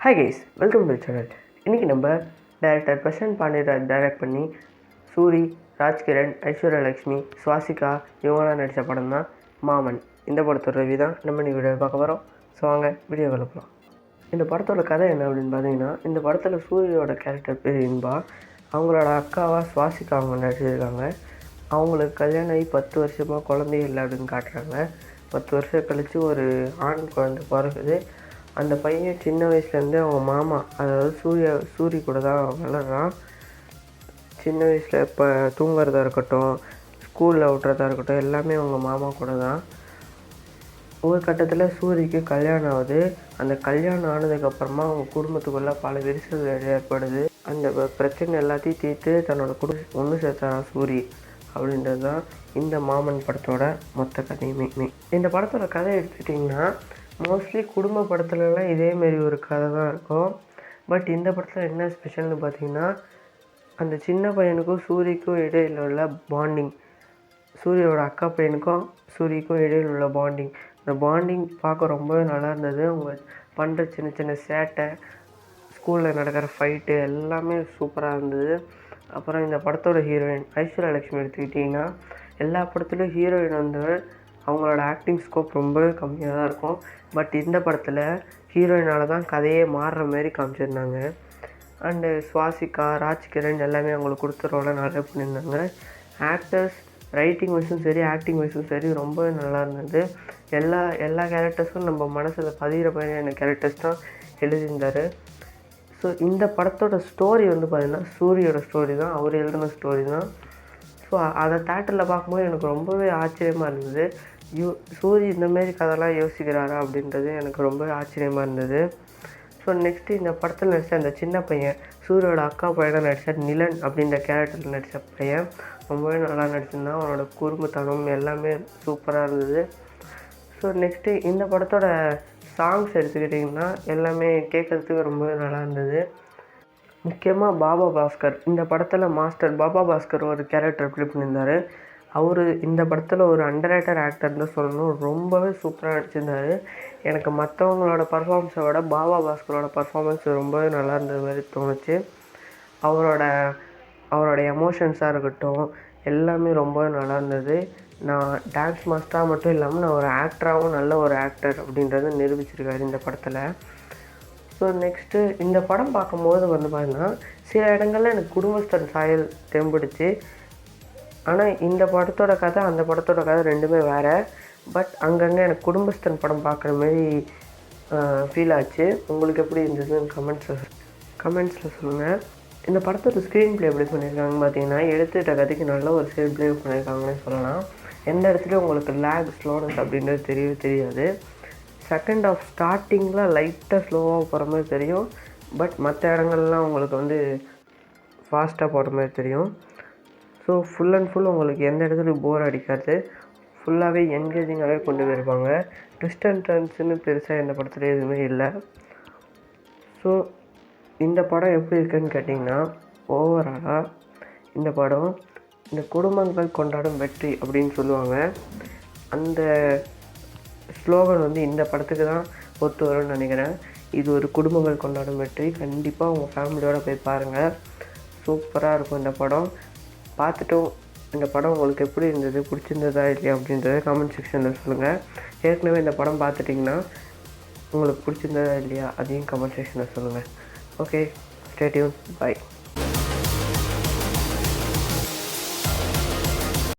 Hi guys, welcome to channel. இன்றைக்கி நம்ம director Prashanth Pandiraj direct பண்ணி சூரி, ராஜ்கிரண், ஐஸ்வர்யா லக்ஷ்மி, சுவாசிகா இவங்களாம் நடித்த படம் தான் மாமன். இந்த படத்தோட ரிவ்யூ தான் நம்ம இன்னைக்கு வீடியோ பார்க்க போகிறோம். ஸோ வாங்க வீடியோ கலப்பலாம். இந்த படத்தோட கதை என்ன அப்படின்னு பார்த்தீங்கன்னா, இந்த படத்தில் சூரியோட கேரக்டர் பேர் இன்பா. அவங்களோட அக்காவாக சுவாசிகா அவங்க நடிச்சிருக்காங்க. அவங்களுக்கு கல்யாணம் ஆகி 10 வருஷமாக குழந்தையே இல்லை அப்படின்னு காட்டுறாங்க. 10 வருஷம் கழித்து ஒரு ஆண் குழந்தை பிறகுது. அந்த பையன் சின்ன வயசுலேருந்தே அவங்க மாமா, அதாவது சூரி கூட தான் வளர்கிறான். சின்ன வயசில் இப்போ தூங்குறதா இருக்கட்டும், ஸ்கூலில் விட்றதா இருக்கட்டும், எல்லாமே அவங்க மாமா கூட தான். ஒரு கட்டத்தில் சூரிக்கு கல்யாணம் ஆகுது. அந்த கல்யாணம் ஆனதுக்கப்புறமா அவங்க குடும்பத்துக்குள்ளே பல விரிசல்கள் ஏற்படுது. அந்த பிரச்சனை எல்லாத்தையும் தீர்த்து தன்னோட குடும்பம் ஒன்று சேர்த்தாரான் சூரி. அப்படின்றது தான் இந்த மாமன் படத்தோட மொத்த கதையுமே. இந்த படத்தோட கதை எடுத்துக்கிட்டிங்கன்னா, மோஸ்ட்லி குடும்ப படத்துலலாம் இதேமாரி ஒரு கதை தான் இருக்கும். பட் இந்த படத்தில் என்ன ஸ்பெஷல்னு பார்த்தீங்கன்னா, அந்த சின்ன பையனுக்கும் சூரிக்கும் இடையில் உள்ள பாண்டிங், சூரியோட அக்கா பையனுக்கும் சூரிக்கும் இடையில் உள்ள பாண்டிங், இந்த பாண்டிங் பார்க்க ரொம்பவே நல்லா இருந்தது. அவங்க பண்ணுற சின்ன சின்ன சேட்டை, ஸ்கூலில் நடக்கிற ஃபைட்டு எல்லாமே சூப்பராக இருந்தது. அப்புறம் இந்த படத்தோட ஹீரோயின் ஐஸ்வர்யா லக்ஷ்மி எடுத்துக்கிட்டிங்கன்னா, எல்லா படத்துலையும் ஹீரோயின் வந்து அவங்களோட ஆக்டிங் ஸ்கோப் ரொம்பவே கம்மியாக தான் இருக்கும். பட் இந்த படத்தில் ஹீரோயினால் தான் கதையே மாறுற மாரி காமிச்சிருந்தாங்க. அண்டு சுவாசிகா, ராஜ்கிரண் எல்லாமே அவங்களுக்கு கொடுத்த ரோலை நிறைய பண்ணியிருந்தாங்க. ஆக்டர்ஸ் ரைட்டிங் வைஸும் சரி, ஆக்டிங் வைஸும் சரி ரொம்பவே நல்லா இருந்தது. எல்லா கேரக்டர்ஸும் நம்ம மனசில் பதிகிற மாதிரியான கேரக்டர்ஸ் தான் எழுதியிருந்தார். ஸோ இந்த படத்தோட ஸ்டோரி வந்து பார்த்திங்கன்னா சூரியோட ஸ்டோரி தான், அவர் எழுதின ஸ்டோரி தான். ஸோ அதை தேட்டரில் பார்க்கும்போது எனக்கு ரொம்பவே ஆச்சரியமாக இருந்தது. சூரி இந்தமாரி கதைலாம் யோசிக்கிறாரா அப்படின்றது எனக்கு ரொம்பவே ஆச்சரியமாக இருந்தது. ஸோ நெக்ஸ்ட்டு இந்த படத்தில் நடித்த அந்த சின்ன பையன், சூரியோட அக்கா பையனாக நடித்த நிலன் அப்படின்ற கேரக்டரில் நடித்த பையன் ரொம்பவே நல்லா நடிச்சிருந்தான். அவனோட குறும்புத்தனம் எல்லாமே சூப்பராக இருந்தது. ஸோ நெக்ஸ்ட்டு இந்த படத்தோட சாங்ஸ் எடுத்துக்கிட்டிங்கன்னா எல்லாமே கேட்குறதுக்கு ரொம்பவே நல்லா இருந்தது. முக்கியமாக பாபா பாஸ்கர், இந்த படத்தில் மாஸ்டர் பாபா பாஸ்கர் ஒரு கேரக்டர் ப்ளே பண்ணியிருந்தார். அவர் இந்த படத்தில் ஒரு அண்டர்ரேட்டட் ஆக்டர்னு சொல்லணும். ரொம்பவே சூப்பராக நடிச்சிருந்தார். எனக்கு மற்றவங்களோட பர்ஃபார்மன்ஸை விட பாபா பாஸ்கரோட பர்ஃபார்மன்ஸ் ரொம்பவே நல்லா இருந்தது மாதிரி தோணுச்சு. அவரோட எமோஷன்ஸாக இருக்கட்டும் எல்லாமே ரொம்பவே நல்லா இருந்தது. நான் டான்ஸ் மாஸ்டராக மட்டும் இல்லாமல் நான் ஒரு ஆக்டராகவும் நல்ல ஒரு ஆக்டர் அப்படின்றத நிரூபிச்சிருக்காரு இந்த படத்தில். ஸோ நெக்ஸ்ட்டு இந்த படம் பார்க்கும்போது வந்து பார்த்திங்கன்னா, சில இடங்களில் எனக்கு குடும்பஸ்தன் சாயல் தெம்பிடுச்சு. ஆனால் இந்த படத்தோட கதை அந்த படத்தோட கதை ரெண்டுமே வேறு. பட் அங்கங்கே எனக்கு குடும்பஸ்தன் படம் பார்க்குற மாரி ஃபீல் ஆச்சு. உங்களுக்கு எப்படி இருந்ததுன்னு கமெண்ட்ஸில் சொல்லுங்கள். இந்த படத்தோட ஸ்க்ரீன் ப்ளே எப்படி பண்ணியிருக்காங்கன்னு பார்த்தீங்கன்னா, எடுத்துகிட்ட கதைக்கு நல்ல ஒரு ஸ்க்ரீன் ப்ளே பண்ணியிருக்காங்கன்னே சொல்லலாம். எந்த இடத்துலையும் உங்களுக்கு லேக், ஸ்லோனஸ் அப்படின்றது தெரியவே தெரியாது. செகண்ட் ஆஃப் ஸ்டார்டிங்கில் லைட்டாக ஸ்லோவாக போகிற மாதிரி தெரியும். பட் மற்ற இடங்கள்லாம் உங்களுக்கு வந்து ஃபாஸ்ட்டாக போகிற மாதிரி தெரியும். ஸோ ஃபுல் அண்ட் ஃபுல் உங்களுக்கு எந்த இடத்துலையும் போர் அடிக்காது. ஃபுல்லாகவே என்கேஜிங்காகவே கொண்டு போயிருப்பாங்க. ட்விஸ்ட் அண்ட் டர்ன்ஸ்னு பெருசாக இந்த படத்தில் எதுவுமே இல்லை. ஸோ இந்த படம் எப்படி இருக்குதுன்னு கேட்டிங்கன்னா, ஓவராலாக இந்த படம் இந்த குடும்பங்கள் கொண்டாடும் வெற்றி அப்படின்னு சொல்லுவாங்க. அந்த ஸ்லோகன் வந்து இந்த படத்துக்கு தான் ஒத்து வரும்னு நினைக்கிறேன். இது ஒரு குடும்பங்கள் கொண்டாடும் வெற்றி. கண்டிப்பாக உங்கள் ஃபேமிலியோடு போய் பாருங்கள். சூப்பராக இருக்கும் இந்த படம். பார்த்துட்டும் இந்த படம் உங்களுக்கு எப்படி இருந்தது, பிடிச்சிருந்ததா இல்லையா அப்படின்றத கமெண்ட் செக்ஷனில் சொல்லுங்கள். ஏற்கனவே இந்த படம் பார்த்துட்டிங்கன்னா உங்களுக்கு பிடிச்சிருந்ததா இல்லையா அதையும் கமெண்ட் செக்ஷனில் சொல்லுங்கள். Okay, stay tune, by.